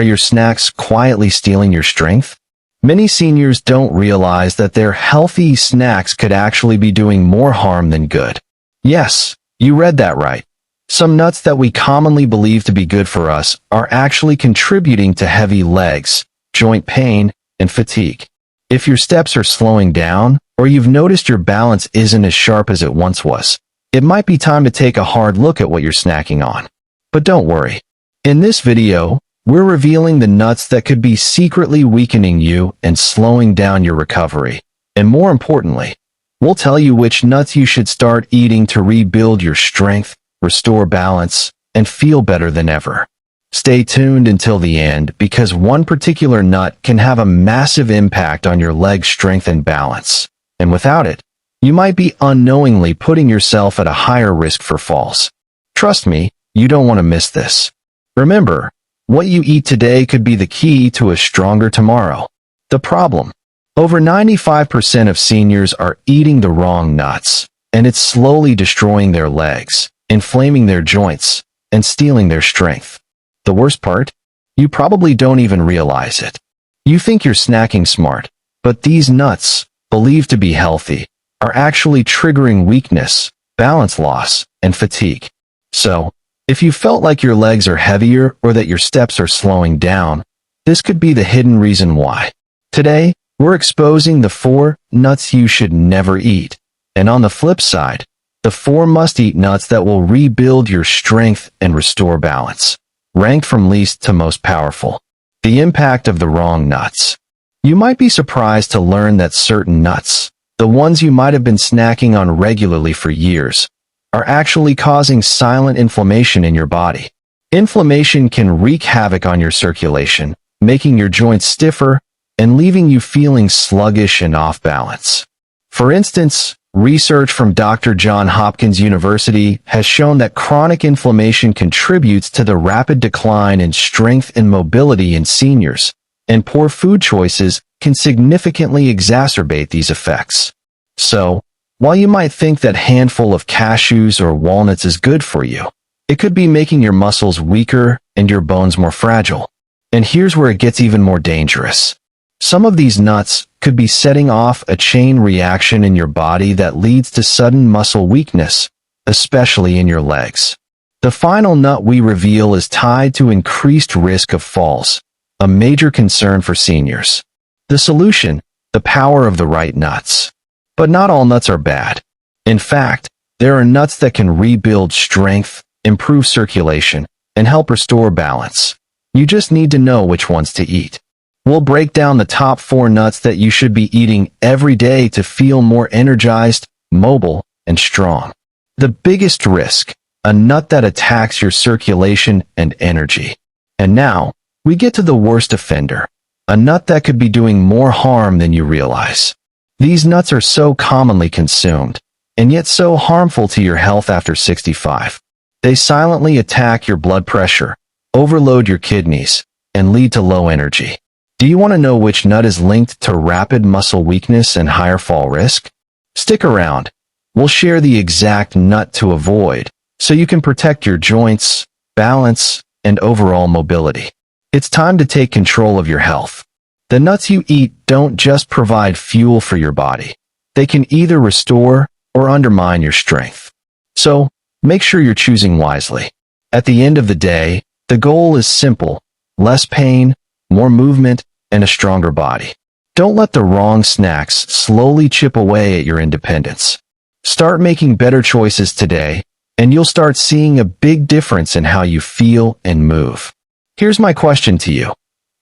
Are your snacks quietly stealing your strength? Many seniors don't realize that their healthy snacks could actually be doing more harm than good. Yes, you read that right. Some nuts that we commonly believe to be good for us are actually contributing to heavy legs, joint pain, and fatigue. If your steps are slowing down, or you've noticed your balance isn't as sharp as it once was, it might be time to take a hard look at what you're snacking on. But don't worry. In this video, we're revealing the nuts that could be secretly weakening you and slowing down your recovery. And more importantly, we'll tell you which nuts you should start eating to rebuild your strength, restore balance, and feel better than ever. Stay tuned until the end because one particular nut can have a massive impact on your leg strength and balance. And without it, you might be unknowingly putting yourself at a higher risk for falls. Trust me, you don't want to miss this. Remember, what you eat today could be the key to a stronger tomorrow. The problem: over 95% of seniors are eating the wrong nuts, and it's slowly destroying their legs, inflaming their joints, and stealing their strength. The worst part? You probably don't even realize it. You think you're snacking smart, but these nuts, believed to be healthy, are actually triggering weakness, balance loss, and fatigue. So, if you felt like your legs are heavier or that your steps are slowing down, this could be the hidden reason why. Today, we're exposing the 4 nuts you should never eat, and on the flip side, the 4 must-eat nuts that will rebuild your strength and restore balance. Ranked from least to most powerful. The impact of the wrong nuts. You might be surprised to learn that certain nuts, the ones you might have been snacking on regularly for years, are actually causing silent inflammation in your body. Inflammation can wreak havoc on your circulation, making your joints stiffer and leaving you feeling sluggish and off balance. For instance, research from Dr. Johns Hopkins University has shown that chronic inflammation contributes to the rapid decline in strength and mobility in seniors, and poor food choices can significantly exacerbate these effects. So, while you might think that handful of cashews or walnuts is good for you, it could be making your muscles weaker and your bones more fragile. And here's where it gets even more dangerous. Some of these nuts could be setting off a chain reaction in your body that leads to sudden muscle weakness, especially in your legs. The final nut we reveal is tied to increased risk of falls, a major concern for seniors. The solution: the power of the right nuts. But not all nuts are bad. In fact, there are nuts that can rebuild strength, improve circulation, and help restore balance. You just need to know which ones to eat. We'll break down the top 4 nuts that you should be eating every day to feel more energized, mobile, and strong. The biggest risk: a nut that attacks your circulation and energy. And now, we get to the worst offender, a nut that could be doing more harm than you realize. These nuts are so commonly consumed, and yet so harmful to your health after 65. They silently attack your blood pressure, overload your kidneys, and lead to low energy. Do you want to know which nut is linked to rapid muscle weakness and higher fall risk? Stick around. We'll share the exact nut to avoid, so you can protect your joints, balance, and overall mobility. It's time to take control of your health. The nuts you eat don't just provide fuel for your body. They can either restore or undermine your strength. So, make sure you're choosing wisely. At the end of the day, the goal is simple: less pain, more movement, and a stronger body. Don't let the wrong snacks slowly chip away at your independence. Start making better choices today, and you'll start seeing a big difference in how you feel and move. Here's my question to you.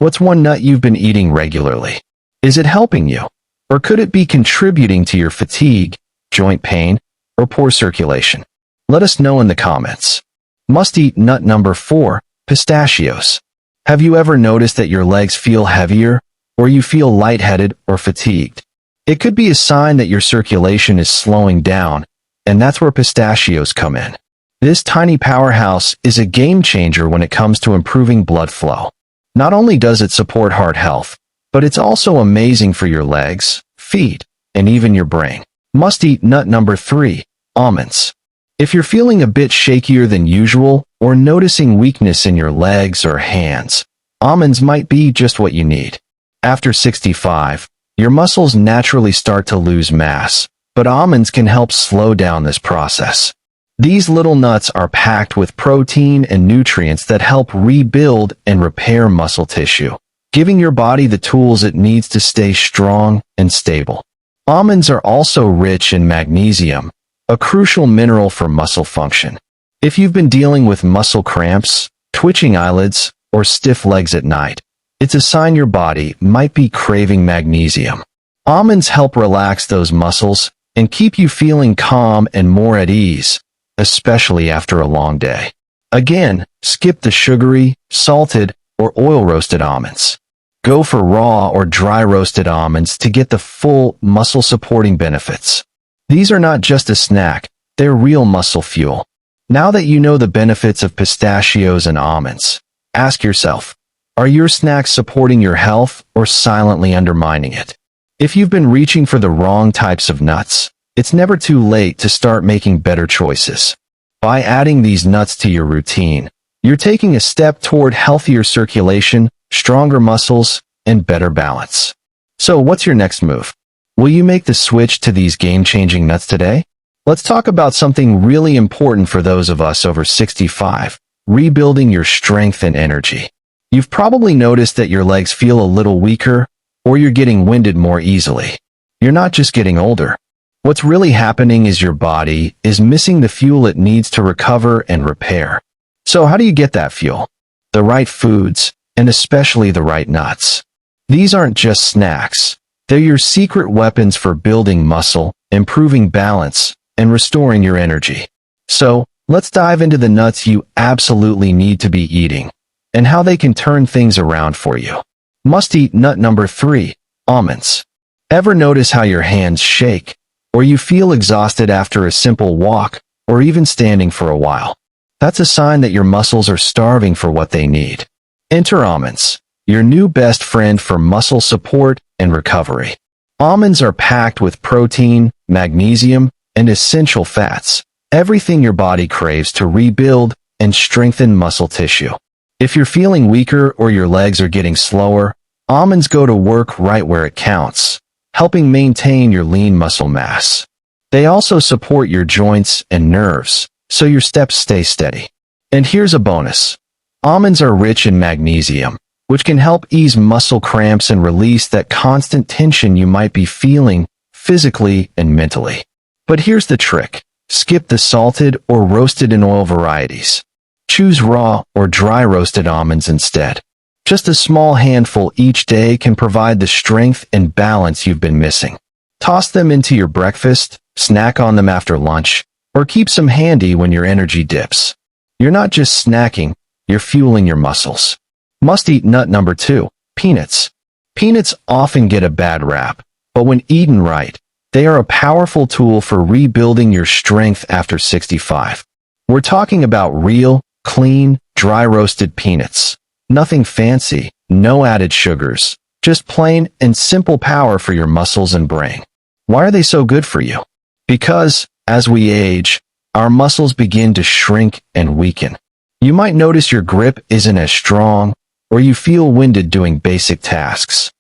What's one nut you've been eating regularly? Is it helping you? Or could it be contributing to your fatigue, joint pain, or poor circulation? Let us know in the comments. Must-eat nut number 4, pistachios. Have you ever noticed that your legs feel heavier, or you feel lightheaded or fatigued? It could be a sign that your circulation is slowing down, and that's where pistachios come in. This tiny powerhouse is a game changer when it comes to improving blood flow. Not only does it support heart health, but it's also amazing for your legs, feet, and even your brain. Must-eat nut number 3, almonds. If you're feeling a bit shakier than usual or noticing weakness in your legs or hands, almonds might be just what you need. After 65, your muscles naturally start to lose mass, but almonds can help slow down this process. These little nuts are packed with protein and nutrients that help rebuild and repair muscle tissue, giving your body the tools it needs to stay strong and stable. Almonds are also rich in magnesium, a crucial mineral for muscle function. If you've been dealing with muscle cramps, twitching eyelids, or stiff legs at night, it's a sign your body might be craving magnesium. Almonds help relax those muscles and keep you feeling calm and more at ease, especially after a long day. Again, skip the sugary, salted, or oil-roasted almonds. Go for raw or dry-roasted almonds to get the full muscle-supporting benefits. These are not just a snack, they're real muscle fuel. Now that you know the benefits of pistachios and almonds, ask yourself, are your snacks supporting your health or silently undermining it? If you've been reaching for the wrong types of nuts, it's never too late to start making better choices. By adding these nuts to your routine, you're taking a step toward healthier circulation, stronger muscles, and better balance. So what's your next move? Will you make the switch to these game-changing nuts today? Let's talk about something really important for those of us over 65, rebuilding your strength and energy. You've probably noticed that your legs feel a little weaker, or you're getting winded more easily. You're not just getting older. What's really happening is your body is missing the fuel it needs to recover and repair. So how do you get that fuel? The right foods, and especially the right nuts. These aren't just snacks. They're your secret weapons for building muscle, improving balance, and restoring your energy. So, let's dive into the nuts you absolutely need to be eating, and how they can turn things around for you. Must-eat nut number 3, almonds. Ever notice how your hands shake, or you feel exhausted after a simple walk, or even standing for a while? That's a sign that your muscles are starving for what they need. Enter almonds, your new best friend for muscle support and recovery. Almonds are packed with protein, magnesium, and essential fats, everything your body craves to rebuild and strengthen muscle tissue. If you're feeling weaker or your legs are getting slower, almonds go to work right where it counts, helping maintain your lean muscle mass. They also support your joints and nerves, so your steps stay steady. And here's a bonus. Almonds are rich in magnesium, which can help ease muscle cramps and release that constant tension you might be feeling physically and mentally. But here's the trick. Skip the salted or roasted in oil varieties. Choose raw or dry roasted almonds instead. Just a small handful each day can provide the strength and balance you've been missing. Toss them into your breakfast, snack on them after lunch, or keep some handy when your energy dips. You're not just snacking, you're fueling your muscles. Must-eat nut number 2, peanuts. Peanuts often get a bad rap, but when eaten right, they are a powerful tool for rebuilding your strength after 65. We're talking about real, clean, dry-roasted peanuts. Nothing fancy, no added sugars, just plain and simple power for your muscles and brain. Why are they so good for you? Because, as we age, our muscles begin to shrink and weaken. You might notice your grip isn't as strong, or you feel winded doing basic tasks.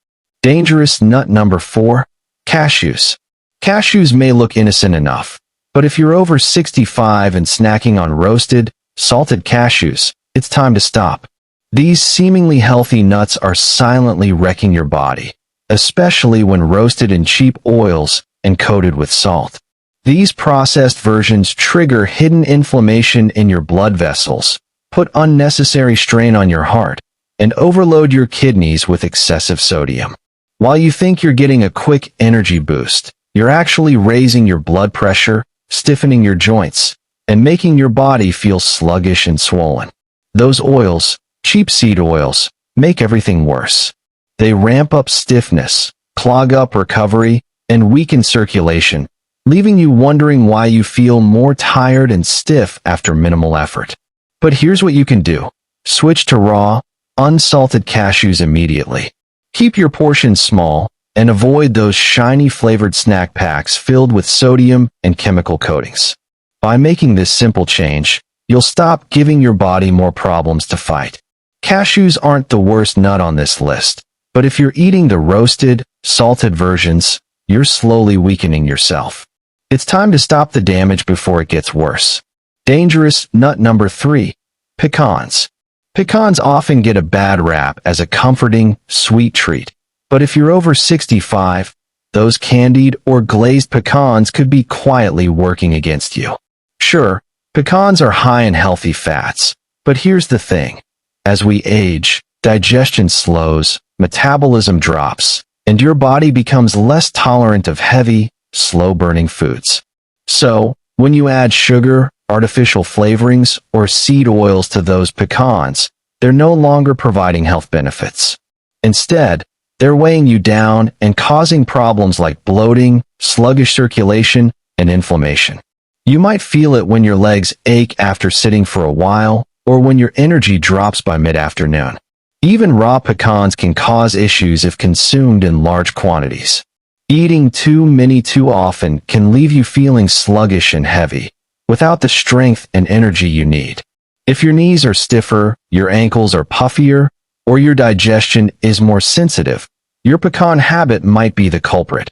Dangerous nut number 4, cashews. Cashews may look innocent enough, but if you're over 65 and snacking on roasted, salted cashews, it's time to stop. These seemingly healthy nuts are silently wrecking your body, especially when roasted in cheap oils and coated with salt. These processed versions trigger hidden inflammation in your blood vessels, put unnecessary strain on your heart, and overload your kidneys with excessive sodium. While you think you're getting a quick energy boost, you're actually raising your blood pressure, stiffening your joints, and making your body feel sluggish and swollen. Those oils, cheap seed oils, make everything worse. They ramp up stiffness, clog up recovery, and weaken circulation, leaving you wondering why you feel more tired and stiff after minimal effort. But here's what you can do. Switch to raw, unsalted cashews immediately. Keep your portions small, and avoid those shiny flavored snack packs filled with sodium and chemical coatings. By making this simple change, you'll stop giving your body more problems to fight. Cashews aren't the worst nut on this list, but if you're eating the roasted, salted versions, you're slowly weakening yourself. It's time to stop the damage before it gets worse. Dangerous nut number 3. Pecans. Pecans often get a bad rap as a comforting, sweet treat, but if you're over 65, those candied or glazed pecans could be quietly working against you. Sure, pecans are high in healthy fats, but here's the thing. As we age, digestion slows, metabolism drops, and your body becomes less tolerant of heavy, slow-burning foods. So, when you add sugar, artificial flavorings, or seed oils to those pecans, they're no longer providing health benefits. Instead, they're weighing you down and causing problems like bloating, sluggish circulation, and inflammation. You might feel it when your legs ache after sitting for a while, or when your energy drops by mid-afternoon. Even raw pecans can cause issues if consumed in large quantities. Eating too many too often can leave you feeling sluggish and heavy, without the strength and energy you need. If your knees are stiffer, your ankles are puffier, or your digestion is more sensitive, your pecan habit might be the culprit,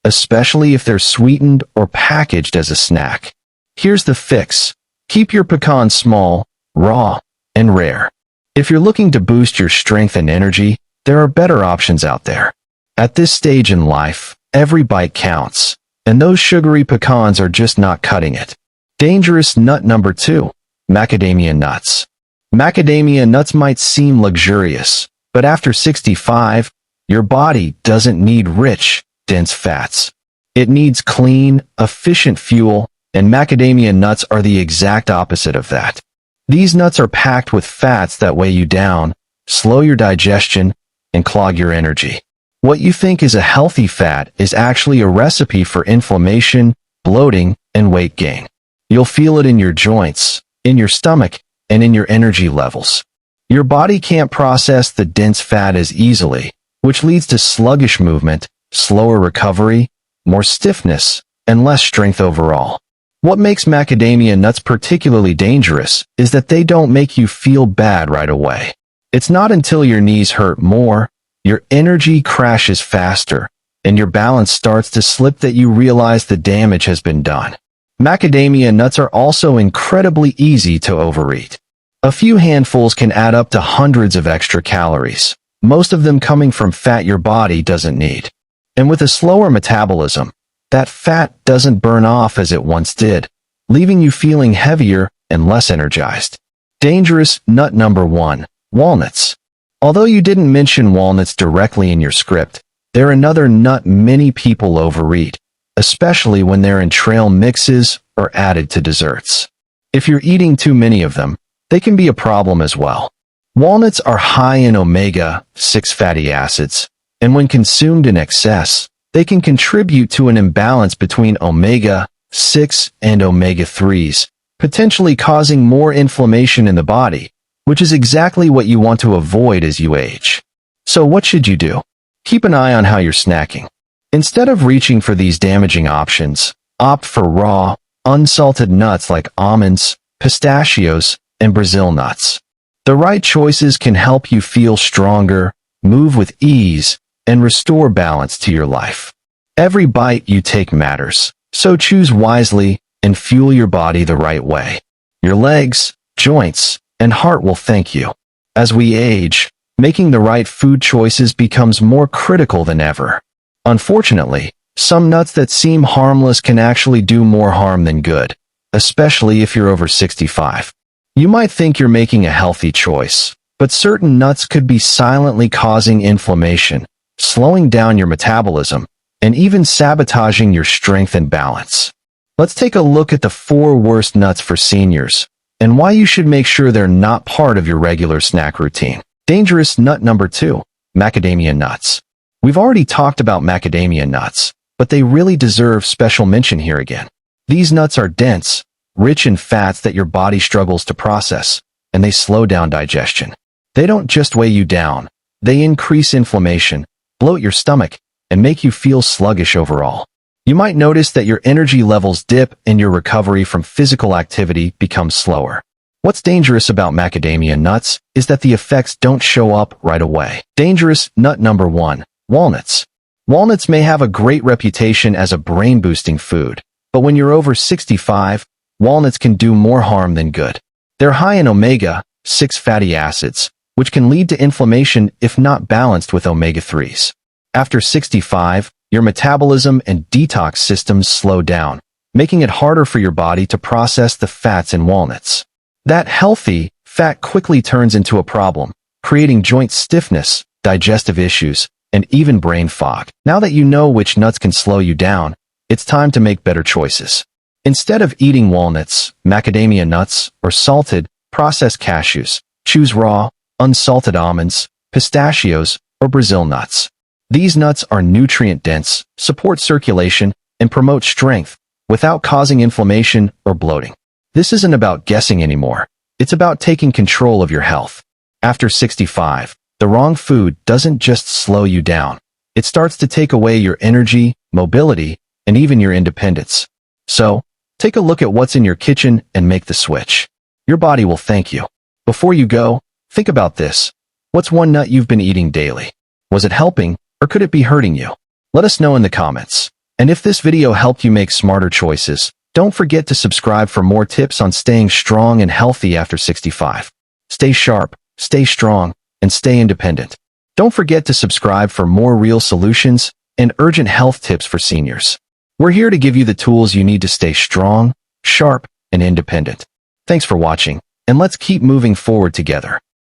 especially if they're sweetened or packaged as a snack. Here's the fix. Keep your pecans small, raw, and rare. If you're looking to boost your strength and energy, there are better options out there. At this stage in life, every bite counts, and those sugary pecans are just not cutting it. Dangerous nut number 2. Macadamia nuts. Macadamia nuts might seem luxurious, but after 65, your body doesn't need rich, dense fats. It needs clean, efficient fuel, and macadamia nuts are the exact opposite of that. These nuts are packed with fats that weigh you down, slow your digestion, and clog your energy. What you think is a healthy fat is actually a recipe for inflammation, bloating, and weight gain. You'll feel it in your joints, in your stomach, and in your energy levels. Your body can't process the dense fat as easily, which leads to sluggish movement, slower recovery, more stiffness, and less strength overall. What makes macadamia nuts particularly dangerous is that they don't make you feel bad right away. It's not until your knees hurt more, your energy crashes faster, and your balance starts to slip that you realize the damage has been done. Macadamia nuts are also incredibly easy to overeat. A few handfuls can add up to hundreds of extra calories, most of them coming from fat your body doesn't need. And with a slower metabolism, that fat doesn't burn off as it once did, leaving you feeling heavier and less energized. Dangerous nut number 1. Walnuts. Although you didn't mention walnuts directly in your script, they're another nut many people overeat, especially when they're in trail mixes or added to desserts. If you're eating too many of them, they can be a problem as well. Walnuts are high in omega-6 fatty acids, and when consumed in excess, they can contribute to an imbalance between omega-6 and omega-3s, potentially causing more inflammation in the body, which is exactly what you want to avoid as you age. So what should you do? Keep an eye on how you're snacking. Instead of reaching for these damaging options, opt for raw, unsalted nuts like almonds, pistachios, and Brazil nuts. The right choices can help you feel stronger, move with ease, and restore balance to your life. Every bite you take matters, so choose wisely and fuel your body the right way. Your legs, joints, and heart will thank you. As we age, making the right food choices becomes more critical than ever. Unfortunately, some nuts that seem harmless can actually do more harm than good, especially if you're over 65. You might think you're making a healthy choice, but certain nuts could be silently causing inflammation, slowing down your metabolism, and even sabotaging your strength and balance. Let's take a look at the 4 worst nuts for seniors, and why you should make sure they're not part of your regular snack routine. Dangerous nut number 2. Macadamia nuts. We've already talked about macadamia nuts, but they really deserve special mention here again. These nuts are dense, rich in fats that your body struggles to process, and they slow down digestion. They don't just weigh you down, they increase inflammation, bloat your stomach, and make you feel sluggish overall. You might notice that your energy levels dip and your recovery from physical activity becomes slower. What's dangerous about macadamia nuts is that the effects don't show up right away. Dangerous nut number 1, walnuts. Walnuts may have a great reputation as a brain-boosting food, but when you're over 65, walnuts can do more harm than good. They're high in omega-6 fatty acids, which can lead to inflammation if not balanced with omega-3s. After 65, your metabolism and detox systems slow down, making it harder for your body to process the fats in walnuts. That healthy fat quickly turns into a problem, creating joint stiffness, digestive issues, and even brain fog. Now that you know which nuts can slow you down, it's time to make better choices. Instead of eating walnuts, macadamia nuts, or salted, processed cashews, choose raw, unsalted almonds, pistachios, or Brazil nuts. These nuts are nutrient-dense, support circulation, and promote strength without causing inflammation or bloating. This isn't about guessing anymore. It's about taking control of your health. After 65, the wrong food doesn't just slow you down. It starts to take away your energy, mobility, and even your independence. So, take a look at what's in your kitchen and make the switch. Your body will thank you. Before you go, think about this. What's one nut you've been eating daily? Was it helping, or could it be hurting you? Let us know in the comments. And if this video helped you make smarter choices, don't forget to subscribe for more tips on staying strong and healthy after 65. Stay sharp, stay strong, and stay independent. Don't forget to subscribe for more real solutions and urgent health tips for seniors. We're here to give you the tools you need to stay strong, sharp, and independent. Thanks for watching, and let's keep moving forward together.